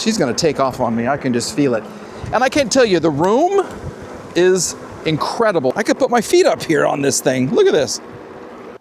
She's gonna take off on me. I can just feel it. And I can't tell you, the room is incredible. I could put my feet up here on this thing. Look at this.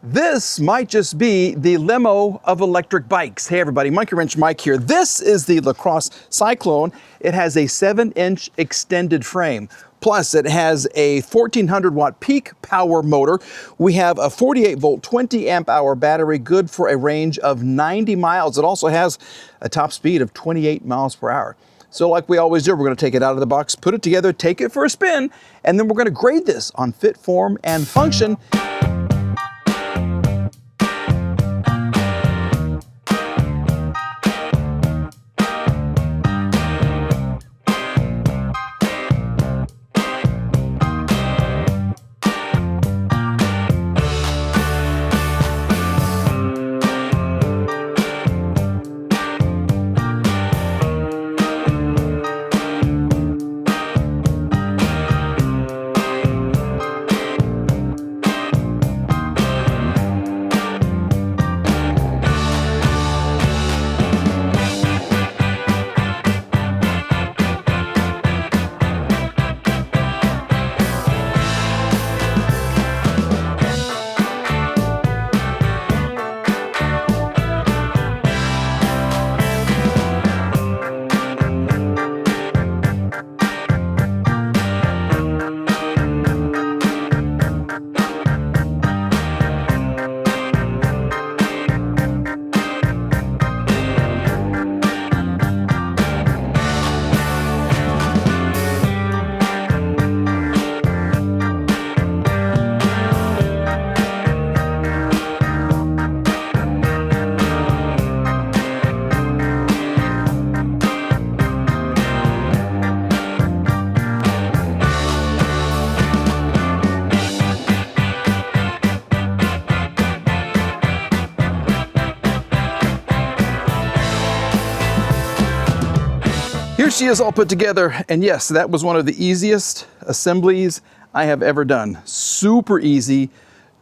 This might just be the Limo of electric bikes. Hey everybody, Monkey Wrench Mike here. This is the Lacros Cyclone. It has a 7-inch extended frame. Plus it has a 1400 watt peak power motor. We have a 48 volt, 20 amp hour battery, good for a range of 90 miles. It also has a top speed of 28 miles per hour. So like we always do, we're gonna take it out of the box, put it together, take it for a spin, and then we're gonna grade this on fit, form, and function. Here she is all put together, and yes, that was one of the easiest assemblies I have ever done. Super easy,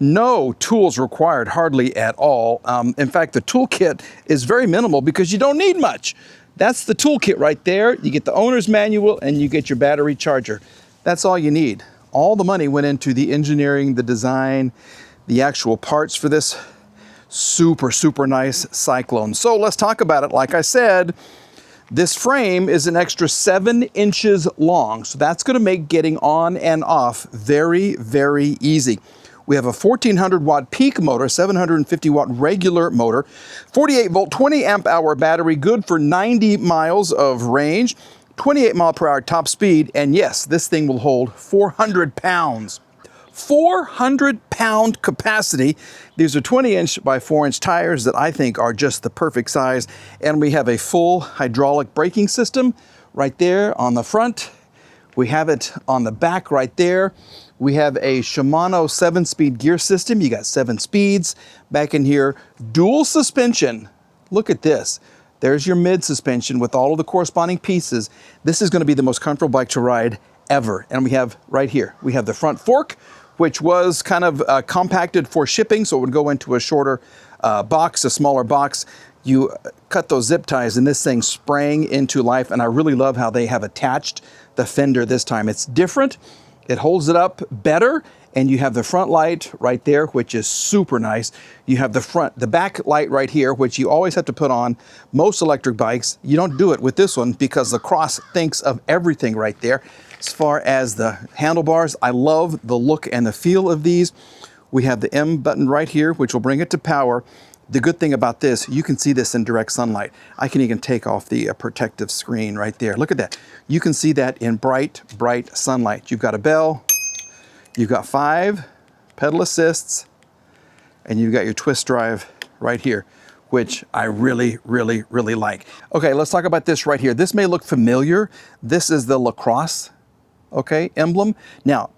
no tools required hardly at all. In fact, the toolkit is very minimal because you don't need much. That's the toolkit right there. You get the owner's manual and you get your battery charger. That's all you need. All the money went into the engineering, the design, the actual parts for this super, super nice Cyclone. So let's talk about it. Like I said, this frame is an extra 7 inches long, so that's gonna make getting on and off very, very easy. We have a 1400 watt peak motor, 750 watt regular motor, 48 volt, 20 amp hour battery, good for 90 miles of range, 28 mile per hour top speed, and yes, this thing will hold 400 pounds. 400-pound capacity. These are 20-inch by 4-inch tires that I think are just the perfect size. And we have a full hydraulic braking system right there on the front. We have it on the back right there. We have a Shimano 7-speed gear system. You got 7 speeds back in here. Dual suspension. Look at this. There's your mid suspension with all of the corresponding pieces. This is going to be the most comfortable bike to ride ever. And we have right here, we have the front fork, which was kind of compacted for shipping, so it would go into a shorter box, a smaller box. You cut those zip ties and this thing sprang into life, and I really love how they have attached the fender this time. It's different, it holds it up better, and you have the front light right there, which is super nice. You have the back light right here, which you always have to put on most electric bikes. You don't do it with this one because Lacros thinks of everything right there. As far as the handlebars, I love the look and the feel of these. We have the M button right here, which will bring it to power. The good thing about this, you can see this in direct sunlight. I can even take off the protective screen right there. Look at that. You can see that in bright, bright sunlight. You've got a bell, you've got 5 pedal assists, and you've got your twist drive right here, which I really, really, really like. Okay, let's talk about this right here. This may look familiar. This is the Lacros, okay, emblem. Now,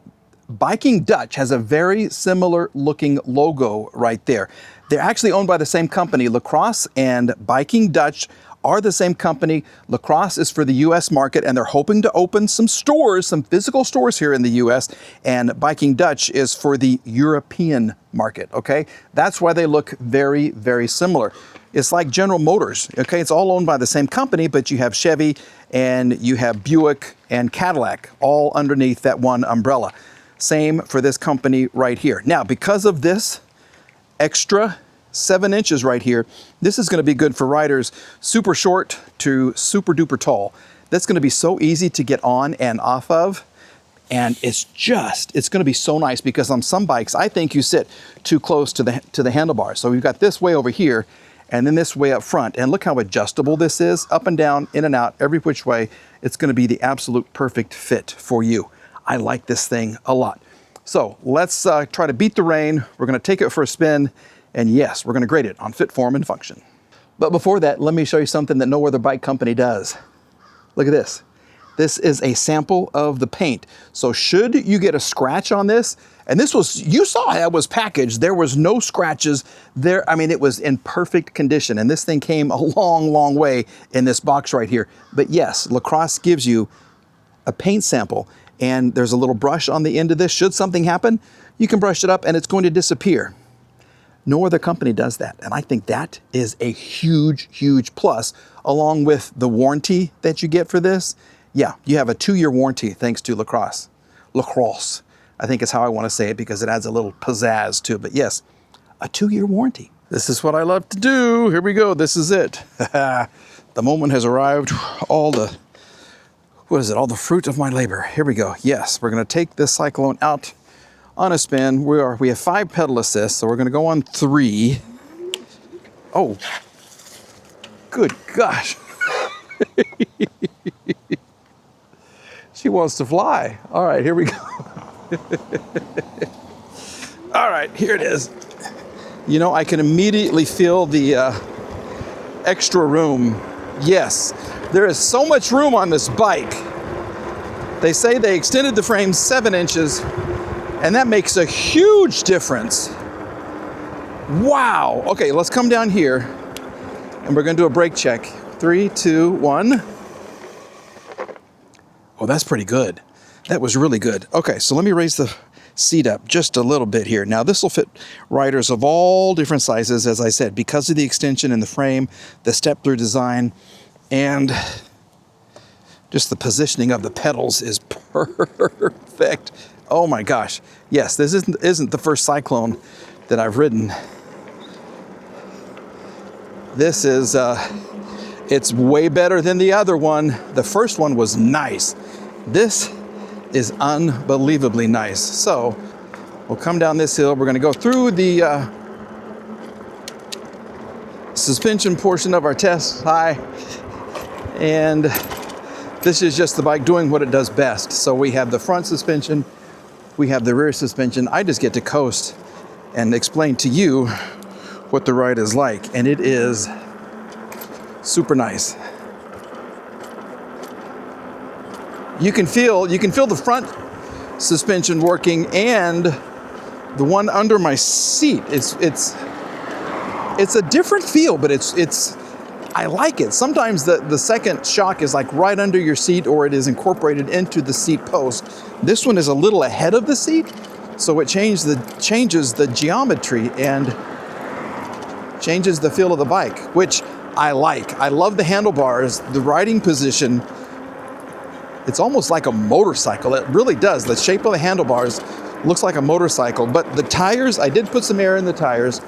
Biking Dutch has a very similar looking logo right there. They're actually owned by the same company. Lacros and Biking Dutch are the same company. Lacros is for the US market, and they're hoping to open some stores, some physical stores here in the US, and Biking Dutch is for the European market, okay? That's why they look very, very similar. It's like General Motors, okay? It's all owned by the same company, but you have Chevy and you have Buick and Cadillac all underneath that one umbrella. Same for this company right here. Now, because of this extra 7 inches right here, this is gonna be good for riders super short to super duper tall. That's gonna be so easy to get on and off of. And it's gonna be so nice because on some bikes, I think you sit too close to the handlebars. So we've got this way over here and then this way up front. And look how adjustable this is, up and down, in and out, every which way. It's gonna be the absolute perfect fit for you. I like this thing a lot. So let's try to beat the rain. We're gonna take it for a spin. And yes, we're gonna grade it on fit, form, and function. But before that, let me show you something that no other bike company does. Look at this. This is a sample of the paint. So should you get a scratch on this, and this was, you saw how it was packaged, there was no scratches there. I mean, it was in perfect condition. And this thing came a long, long way in this box right here. But yes, Lacros gives you a paint sample and there's a little brush on the end of this. Should something happen, you can brush it up and it's going to disappear. No other company does that. And I think that is a huge, huge plus, along with the warranty that you get for this. Yeah, you have a 2-year warranty thanks to Lacros. Lacros, I think is how I want to say it because it adds a little pizzazz to it. But yes, a 2-year warranty. This is what I love to do. Here we go. This is it. The moment has arrived. All the fruit of my labor. Here we go. Yes, we're going to take this Cyclone out on a spin. We have 5 pedal assists, so we're going to go on 3. Oh, good gosh. She wants to fly. All right, here we go. All right, here it is. You know, I can immediately feel the extra room. Yes, there is so much room on this bike. They say they extended the frame 7 inches, and that makes a huge difference. Wow. Okay, let's come down here, and we're gonna do a brake check. 3, 2, 1. Oh, that's pretty good. That was really good. Okay, so let me raise the seat up just a little bit here. Now, this will fit riders of all different sizes, as I said, because of the extension in the frame, the step-through design, and just the positioning of the pedals is perfect. Oh my gosh. Yes, this isn't the first Cyclone that I've ridden. This is, it's way better than the other one. The first one was nice. This is unbelievably nice. So we'll come down this hill. We're going to go through the suspension portion of our test. Hi. And this is just the bike doing what it does best. So we have the front suspension, we have the rear suspension. I just get to coast and explain to you what the ride is like. And it is super nice. You can feel the front suspension working and the one under my seat. It's a different feel, but I like it. Sometimes the second shock is like right under your seat or it is incorporated into the seat post. This one is a little ahead of the seat, so it changes the geometry and changes the feel of the bike, which I like. I love the handlebars, the riding position. It's almost like a motorcycle. It really does. The shape of the handlebars looks like a motorcycle, but the tires, I did put some air in the tires,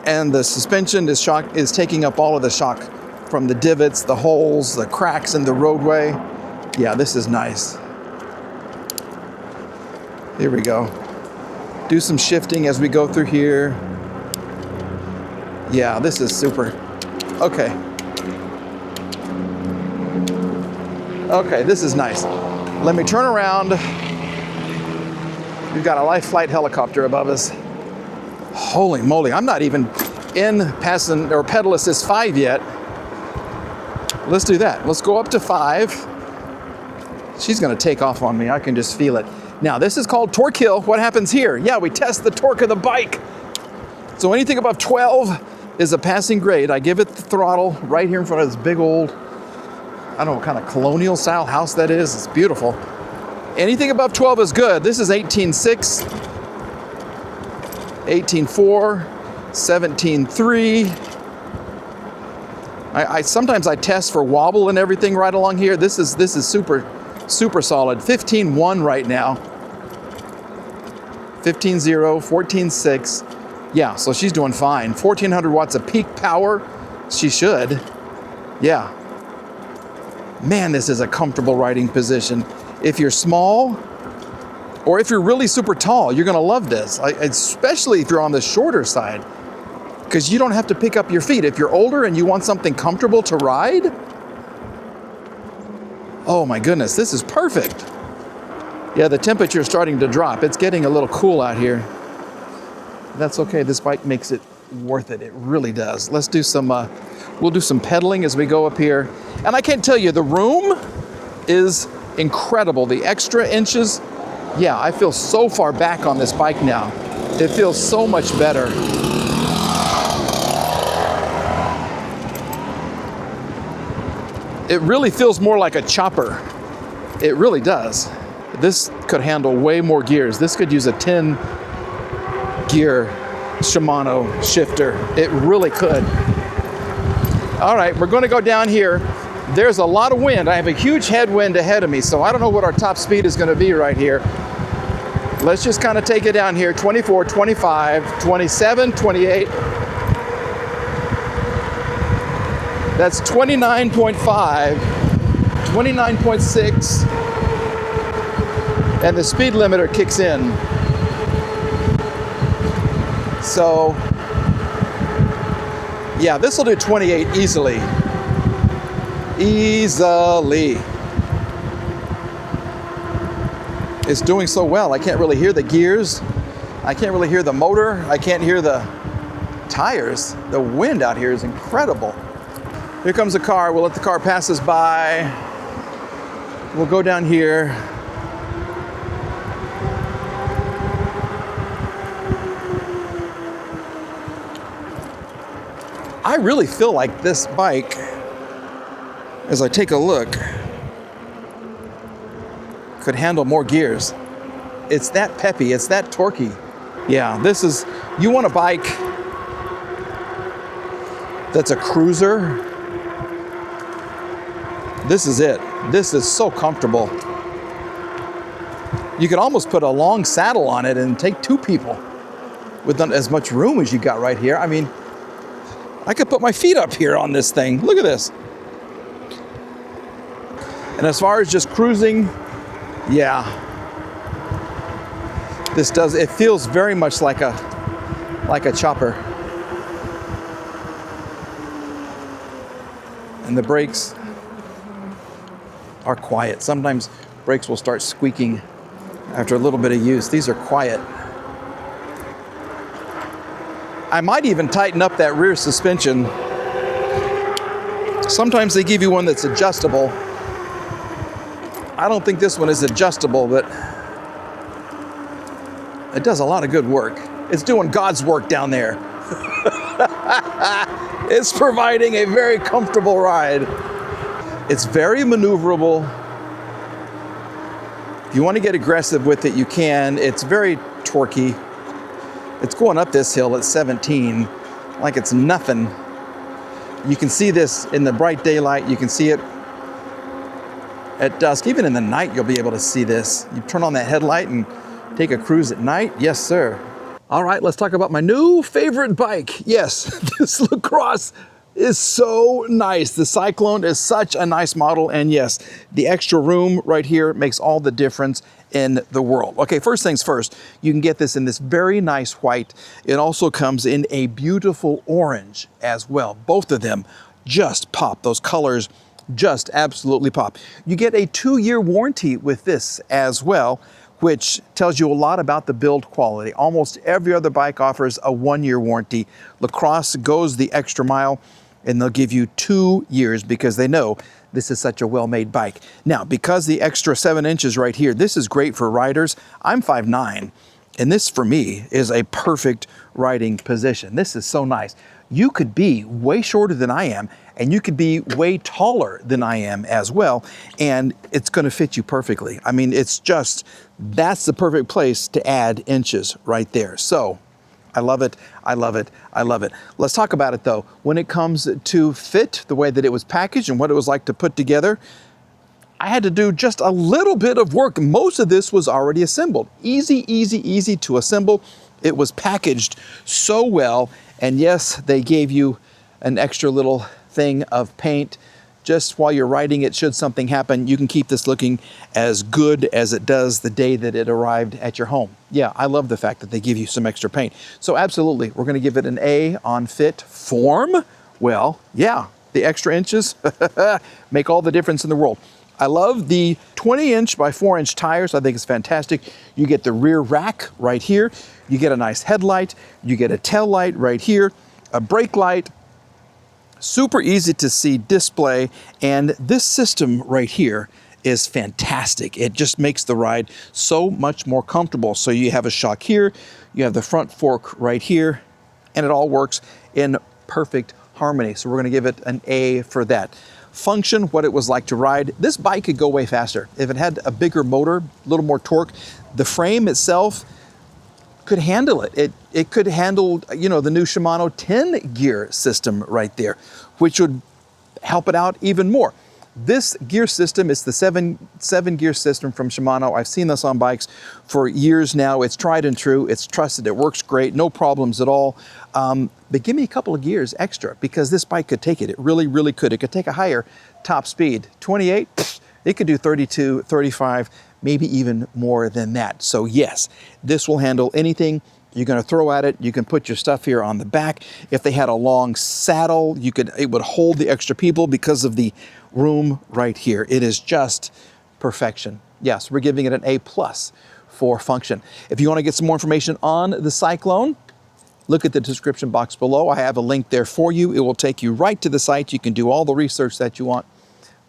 and the suspension is taking up all of the shock from the divots, the holes, the cracks in the roadway. Yeah, this is nice. Here we go. Do some shifting as we go through here. Yeah, this is super. Okay. Okay, this is nice. Let me turn around. We've got a life flight helicopter above us. Holy moly, I'm not even in passing or pedal assist 5 yet. Let's do that. Let's go up to 5. She's gonna take off on me. I can just feel it. Now, this is called torque hill. What happens here? Yeah, we test the torque of the bike. So anything above 12 is a passing grade. I give it the throttle right here in front of this big old, I don't know what kind of colonial style house that is. It's beautiful. Anything above 12 is good. This is 18.6, 18.4, 17.3. Sometimes I test for wobble and everything right along here. This is super solid. 15.1 right now. 15.0, 14.6. Yeah, so she's doing fine. 1400 watts of peak power. She should. Yeah. Man, this is a comfortable riding position. If you're small, or if you're really super tall, you're gonna love this, especially if you're on the shorter side, because you don't have to pick up your feet. If you're older and you want something comfortable to ride, oh my goodness, this is perfect. Yeah, the temperature is starting to drop. It's getting a little cool out here. That's okay, this bike makes it worth it. It really does. Let's do some, we'll do some pedaling as we go up here. And I can't tell you, the room is incredible. The extra inches, yeah, I feel so far back on this bike now. It feels so much better. It really feels more like a chopper. It really does. This could handle way more gears. This could use a 10 gear Shimano shifter. It really could. All right, we're gonna go down here. There's a lot of wind. I have a huge headwind ahead of me, so I don't know what our top speed is gonna be right here. Let's just kind of take it down here. 24, 25, 27, 28. That's 29.5, 29.6, and the speed limiter kicks in. So, yeah, this will do 28 easily. Easily. It's doing so well. I can't really hear the gears. I can't really hear the motor. I can't hear the tires. The wind out here is incredible. Here comes a car. We'll let the car pass us by. We'll go down here. I really feel like this bike, as I take a look, could handle more gears. It's that peppy, it's that torquey. Yeah, this is, you want a bike that's a cruiser, this is it. This is so comfortable. You could almost put a long saddle on it and take two people with as much room as you got right here. I mean, I could put my feet up here on this thing. Look at this. And as far as just cruising, yeah. This does, it feels very much like a chopper. And the brakes are quiet. Sometimes brakes will start squeaking after a little bit of use. These are quiet. I might even tighten up that rear suspension. Sometimes they give you one that's adjustable. I don't think this one is adjustable, but it does a lot of good work. It's doing God's work down there. It's providing a very comfortable ride. It's very maneuverable. If you want to get aggressive with it, you can. It's very torquey. It's going up this hill at 17 like it's nothing. You can see this in the bright daylight. You can see it at dusk. Even in the night, you'll be able to see this. You turn on that headlight and take a cruise at night. Yes, sir. All right, let's talk about my new favorite bike. Yes, this Lacros is so nice. The Cyclone is such a nice model. And yes, the extra room right here makes all the difference in the world. Okay, first things first, you can get this in this very nice white. It also comes in a beautiful orange as well. Both of them just pop. Those colors just absolutely pop. You get a 2-year warranty with this as well, which tells you a lot about the build quality. Almost every other bike offers a 1-year warranty. Lacros goes the extra mile, and they'll give you 2 years because they know this is such a well-made bike. Now, because the extra 7 inches right here, this is great for riders. I'm 5'9", and this for me is a perfect riding position. This is so nice. You could be way shorter than I am, and you could be way taller than I am as well, and it's gonna fit you perfectly. I mean, it's just, that's the perfect place to add inches right there. So, I love it. I love it. I love it. Let's talk about it though. When it comes to fit, the way that it was packaged and what it was like to put together, I had to do just a little bit of work. Most of this was already assembled. Easy, easy, easy to assemble. It was packaged so well. And yes, they gave you an extra little thing of paint just while you're riding it. Should something happen, you can keep this looking as good as it does the day that it arrived at your home. Yeah, I love the fact that they give you some extra paint. So absolutely, we're gonna give it an A on fit. Form? Well, yeah, the extra inches make all the difference in the world. I love the 20-inch by 4-inch tires. I think it's fantastic. You get the rear rack right here. You get a nice headlight. You get a tail light right here, a brake light, super easy to see display. And this system right here is fantastic. It just makes the ride so much more comfortable. So you have a shock here, you have the front fork right here, and it all works in perfect harmony. So we're gonna give it an A for that. Function, what it was like to ride. This bike could go way faster. If it had a bigger motor, a little more torque, the frame itself could handle it. It could handle, you know, the new Shimano 10 gear system right there, which would help it out even more. This gear system is the seven gear system from Shimano. I've seen this on bikes for years now. It's tried and true. It's trusted. It works great. No problems at all. But give me a couple of gears extra because this bike could take it. It really, really could. It could take a higher top speed. 28, it could do 32, 35, maybe even more than that. So yes, this will handle anything you're going to throw at it. You can put your stuff here on the back. If they had a long saddle, it would hold the extra people because of the room right here. It is just perfection. Yes, we're giving it an A+ for function. If you want to get some more information on the Cyclone, look at the description box below. I have a link there for you. It will take you right to the site. You can do all the research that you want.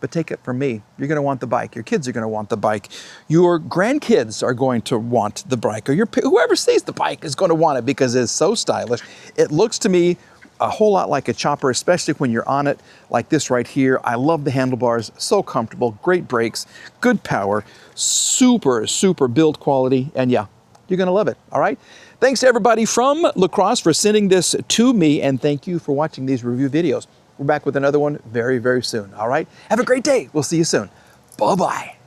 But take it from me, you're gonna want the bike. Your kids are gonna want the bike. Your grandkids are going to want the bike, or whoever sees the bike is gonna want it because it's so stylish. It looks to me a whole lot like a chopper, especially when you're on it like this right here. I love the handlebars, so comfortable, great brakes, good power, super, super build quality, and yeah, you're gonna love it, all right? Thanks to everybody from Lacros for sending this to me, and thank you for watching these review videos. We're back with another one very, very soon, all right? Have a great day. We'll see you soon. Bye-bye.